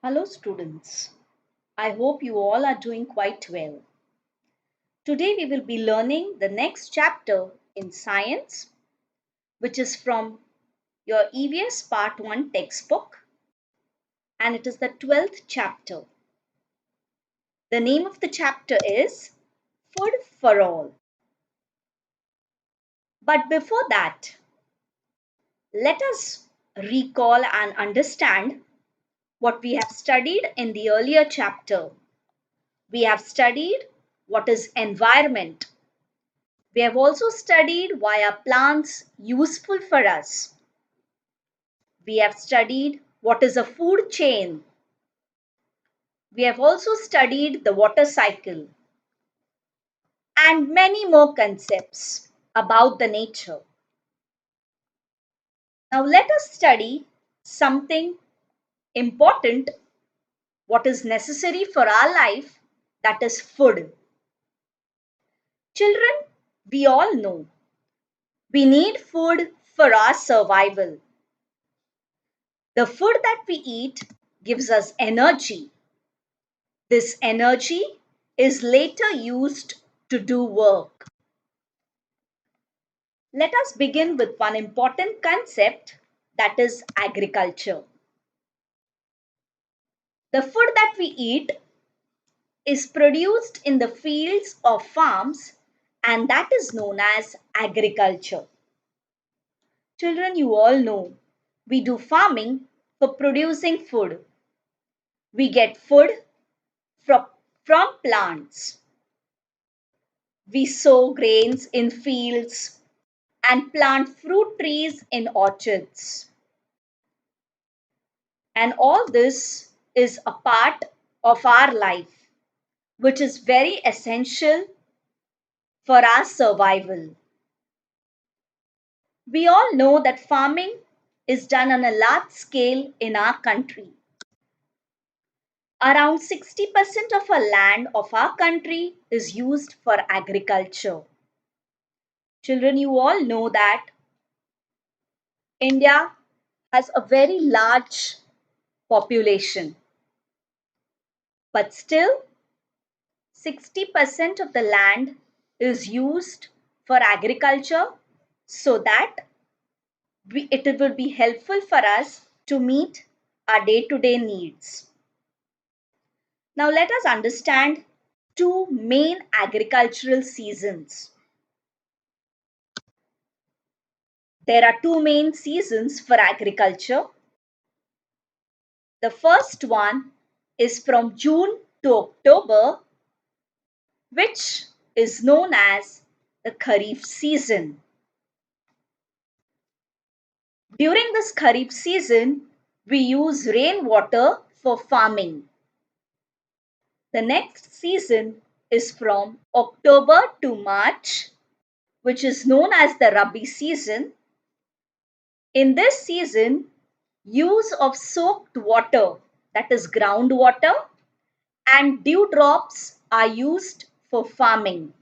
Hello students, I hope you all are doing quite well. Today we will be learning the next chapter in science, which is from your EVS Part 1 textbook, and it is the 12th chapter. The name of the chapter is Food for All. But before that, let us recall and understand what we have studied in the earlier chapter. We have studied what is environment. We have also studied why are plants useful for us. We have studied what is a food chain. We have also studied the water cycle and many more concepts about the nature. Now let us study something important, what is necessary for our life, that is food. Children, we all know we need food for our survival. The food that we eat gives us energy. This energy is later used to do work. Let us begin with one important concept, that is agriculture. The food that we eat is produced in the fields or farms, and that is known as agriculture. Children, you all know we do farming for producing food. We get food from plants. We sow grains in fields and plant fruit trees in orchards. And all this is a part of our life, which is very essential for our survival. We all know that farming is done on a large scale in our country. Around 60% of our land of our country is used for agriculture. Children, you all know that India has a very large population, but still 60% of the land is used for agriculture so that it will be helpful for us to meet our day-to-day needs. Now let us understand two main agricultural seasons. There are two main seasons for agriculture. The first one is from June to October, which is known as the Kharif season. During this Kharif season, we use rainwater for farming. The next season is from October to March, which is known as the Rabi season. In this season, use of soaked water, that is groundwater, and dewdrops are used for farming.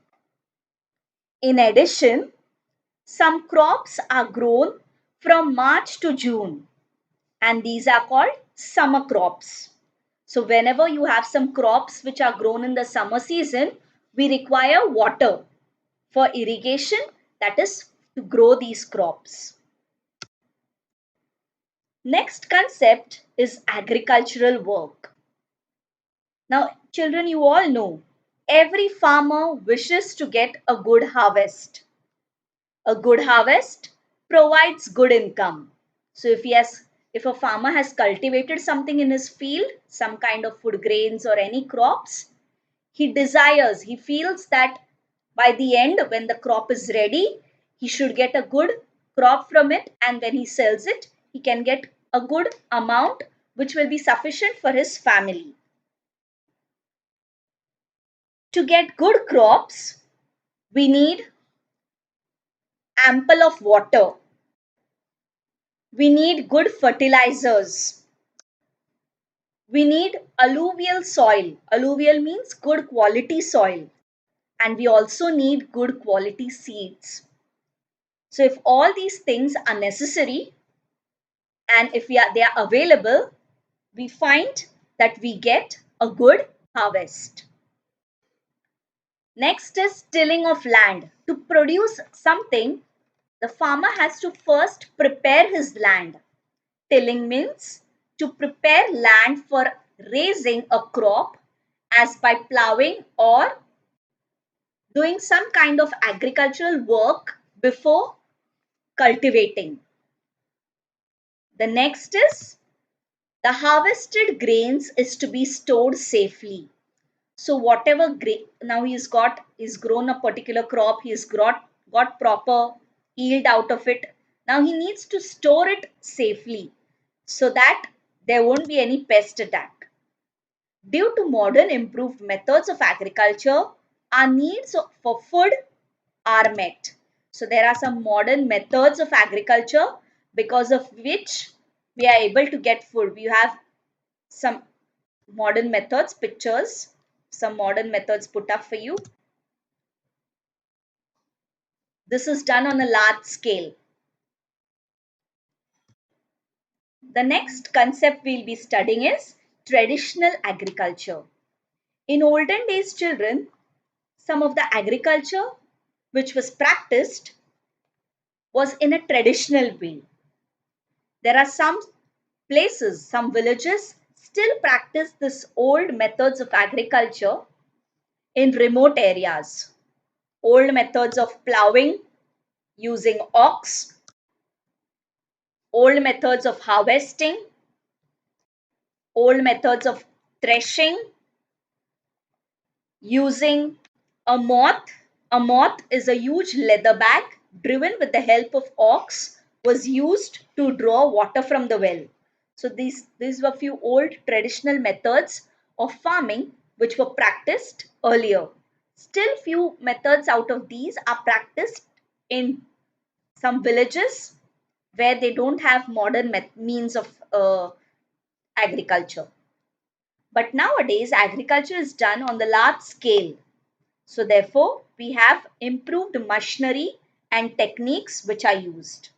In addition, some crops are grown from March to June, and these are called summer crops. So whenever you have some crops which are grown in the summer season, we require water for irrigation, that is to grow these crops. Next concept is agricultural work. Now children, you all know every farmer wishes to get a good harvest. A good harvest provides good income. So if a farmer has cultivated something in his field, some kind of food grains or any crops, he feels that by the end when the crop is ready, he should get a good crop from it, and when he sells it, he can get a good amount which will be sufficient for his family. To get good crops, we need ample of water. We need good fertilizers. We need alluvial soil. Alluvial means good quality soil. And we also need good quality seeds. So if all these things are necessary and if they are available, we find that we get a good harvest. Next is tilling of land. To produce something, the farmer has to first prepare his land. Tilling means to prepare land for raising a crop as by plowing or doing some kind of agricultural work before cultivating. The next is the harvested grains is to be stored safely. So whatever now he's grown a particular crop, he's got proper yield out of it. Now he needs to store it safely so that there won't be any pest attack. Due to modern improved methods of agriculture, our needs for food are met. So there are some modern methods of agriculture because of which we are able to get food. We have some modern methods, pictures, some modern methods put up for you. This is done on a large scale. The next concept we'll be studying is traditional agriculture. In olden days, children, some of the agriculture which was practiced was in a traditional way. There are some places, some villages still practice this old methods of agriculture in remote areas. Old methods of plowing using ox, old methods of harvesting, old methods of threshing using a moth. A moth is a huge leather bag driven with the help of ox was used to draw water from the well. So these were few old traditional methods of farming which were practiced earlier. Still few methods out of these are practiced in some villages where they don't have modern means of agriculture. But nowadays, agriculture is done on the large scale. So therefore, we have improved machinery and techniques which are used.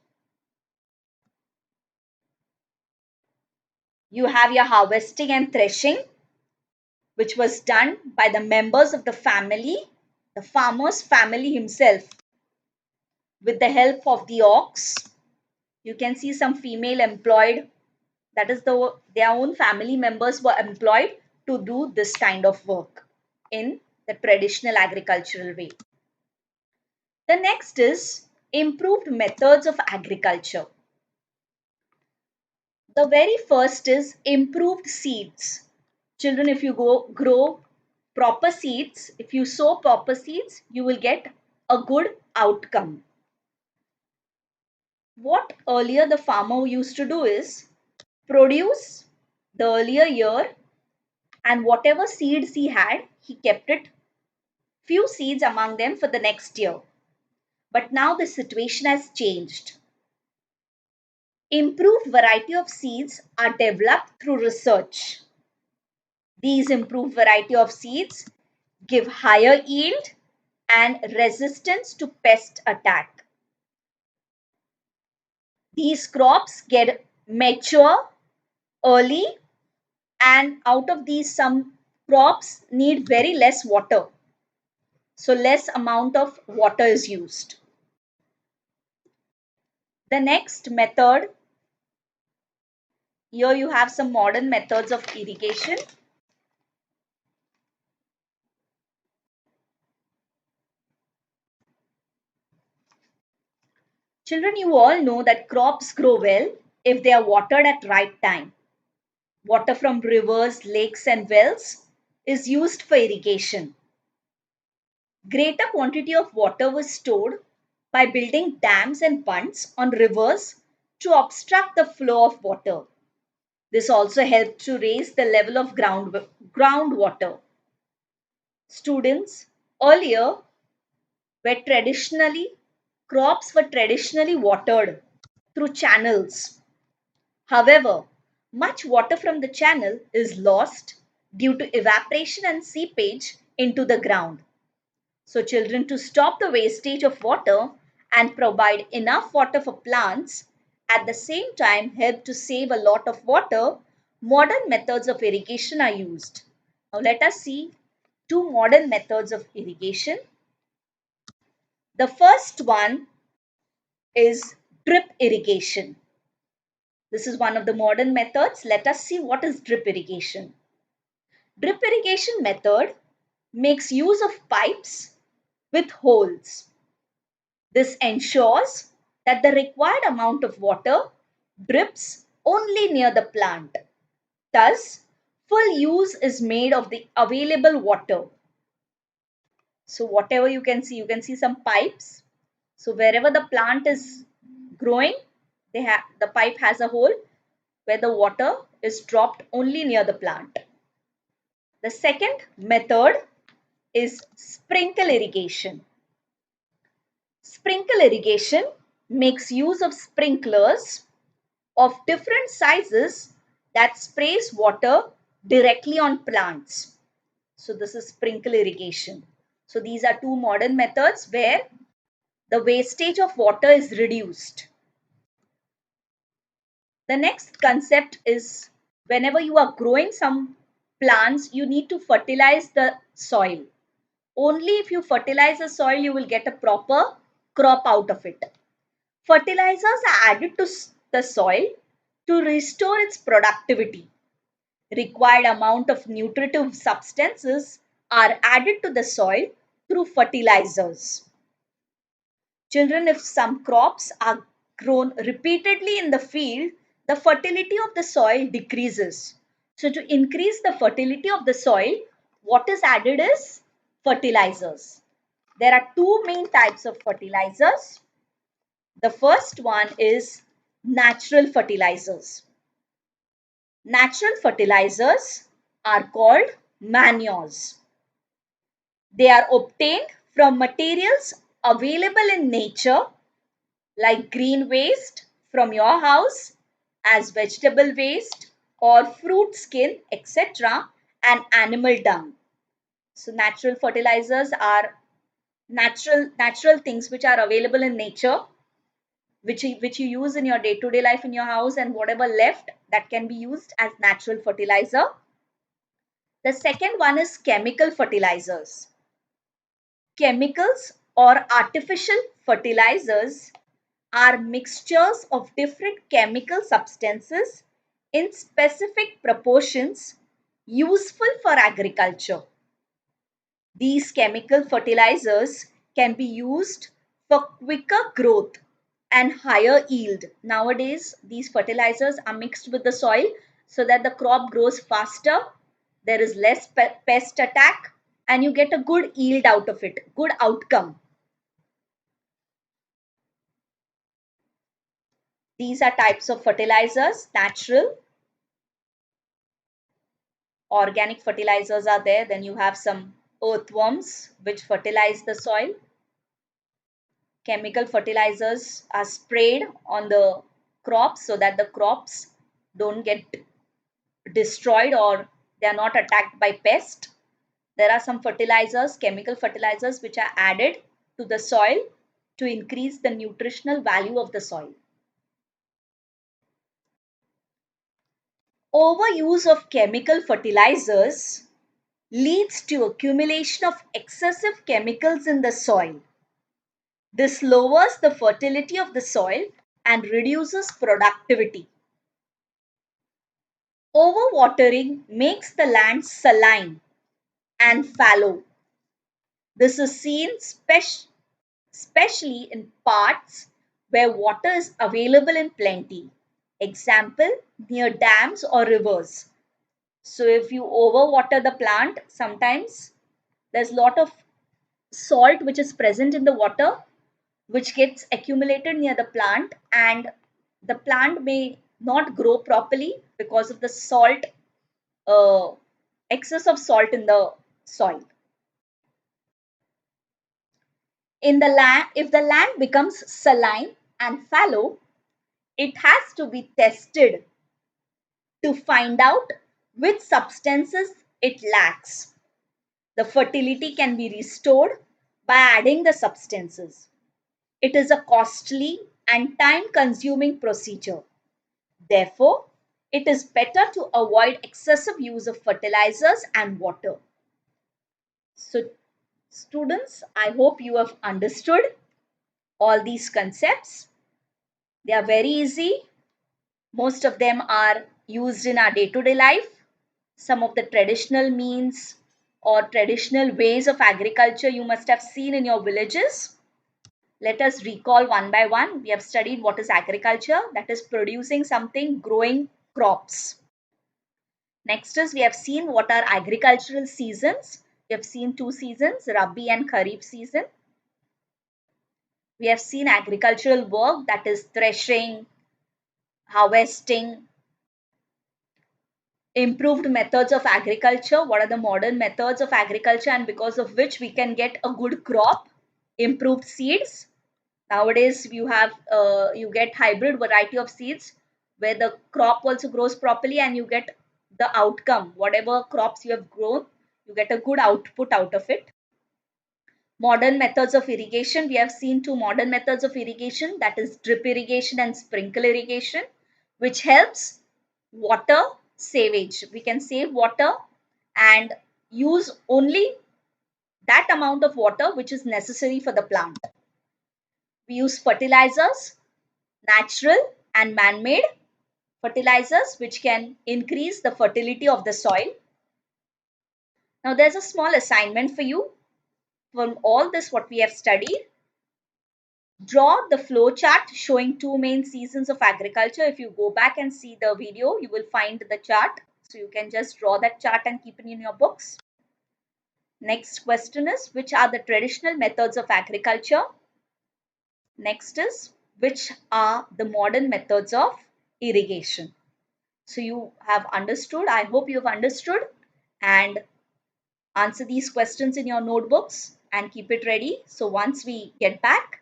You have your harvesting and threshing, which was done by the members of the family, the farmer's family himself, with the help of the ox. You can see some female employed, that is their own family members were employed to do this kind of work in the traditional agricultural way. The next is improved methods of agriculture. The very first is improved seeds. Children, if you grow proper seeds, if you sow proper seeds, you will get a good outcome. What earlier the farmer used to do is produce the earlier year, and whatever seeds he had, he kept it, few seeds among them for the next year. But now the situation has changed. Improved variety of seeds are developed through research. These improved variety of seeds give higher yield and resistance to pest attack. These crops get mature early, and out of these some crops need very less water. So less amount of water is used. The next method, here you have some modern methods of irrigation. Children, you all know that crops grow well if they are watered at right time. Water from rivers, lakes and wells is used for irrigation. Greater quantity of water was stored by building dams and ponds on rivers to obstruct the flow of water. This also helped to raise the level of groundwater. Students, earlier crops were traditionally watered through channels. However, much water from the channel is lost due to evaporation and seepage into the ground. So children, to stop the wastage of water and provide enough water for plants, at the same time help to save a lot of water, modern methods of irrigation are used. Now let us see two modern methods of irrigation. The first one is drip irrigation. This is one of the modern methods. Let us see what is drip irrigation. Drip irrigation method makes use of pipes with holes. This ensures that the required amount of water drips only near the plant. Thus, full use is made of the available water. So whatever you can see some pipes. So wherever the plant is growing, the pipe has a hole where the water is dropped only near the plant. The second method is sprinkle irrigation. Sprinkle irrigation makes use of sprinklers of different sizes that sprays water directly on plants. So this is sprinkle irrigation. So these are two modern methods where the wastage of water is reduced. The next concept is whenever you are growing some plants, you need to fertilize the soil. Only if you fertilize the soil, you will get a proper crop out of it. Fertilizers are added to the soil to restore its productivity. Required amount of nutritive substances are added to the soil through fertilizers. Children, if some crops are grown repeatedly in the field, the fertility of the soil decreases. So to increase the fertility of the soil, what is added is fertilizers. There are two main types of fertilizers. The first one is natural fertilizers. Natural fertilizers are called manures. They are obtained from materials available in nature like green waste from your house, as vegetable waste or fruit skin, etc., and animal dung. So natural fertilizers are natural things which are available in nature, which you use in your day-to-day life in your house, and whatever left that can be used as natural fertilizer. The second one is chemical fertilizers. Chemicals or artificial fertilizers are mixtures of different chemical substances in specific proportions useful for agriculture. These chemical fertilizers can be used for quicker growth and higher yield. Nowadays, these fertilizers are mixed with the soil so that the crop grows faster, there is less pest attack, and you get a good yield out of it, good outcome. These are types of fertilizers: natural, organic fertilizers are there. Then you have some earthworms which fertilize the soil. Chemical fertilizers are sprayed on the crops so that the crops don't get destroyed or they are not attacked by pest. There are some fertilizers, chemical fertilizers, which are added to the soil to increase the nutritional value of the soil. Overuse of chemical fertilizers leads to accumulation of excessive chemicals in the soil. This lowers the fertility of the soil and reduces productivity. Overwatering makes the land saline and fallow. This is seen especially in parts where water is available in plenty. Example, near dams or rivers. So if you overwater the plant, sometimes there's a lot of salt which is present in the water which gets accumulated near the plant, and the plant may not grow properly because of the salt, uh, excess of salt in the soil. In the land, if the land becomes saline and fallow, it has to be tested to find out which substances it lacks. The fertility can be restored by adding the substances. It is a costly and time-consuming procedure. Therefore, it is better to avoid excessive use of fertilizers and water. So, students, I hope you have understood all these concepts. They are very easy. Most of them are used in our day-to-day life. Some of the traditional means or traditional ways of agriculture you must have seen in your villages. Let us recall one by one. We have studied what is agriculture, that is producing something, growing crops. Next is we have seen what are agricultural seasons. We have seen two seasons, Rabi and Kharif season. We have seen agricultural work, that is threshing, harvesting, improved methods of agriculture. What are the modern methods of agriculture and because of which we can get a good crop, improved seeds. Nowadays you get hybrid variety of seeds where the crop also grows properly and you get the outcome. Whatever crops you have grown, you get a good output out of it. Modern methods of irrigation. We have seen two modern methods of irrigation, that is drip irrigation and sprinkle irrigation, which helps water savage. We can save water and use only that amount of water which is necessary for the plant. We use fertilizers, natural and man-made fertilizers, which can increase the fertility of the soil. Now there's a small assignment for you. From all this what we have studied, draw the flow chart showing two main seasons of agriculture. If you go back and see the video, you will find the chart. So you can just draw that chart and keep it in your books. Next question is, which are the traditional methods of agriculture? Next is, which are the modern methods of irrigation? So you have understood. I hope you have understood, and answer these questions in your notebooks and keep it ready. So once we get back,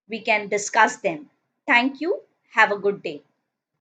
we can discuss them. Thank you. Have a good day.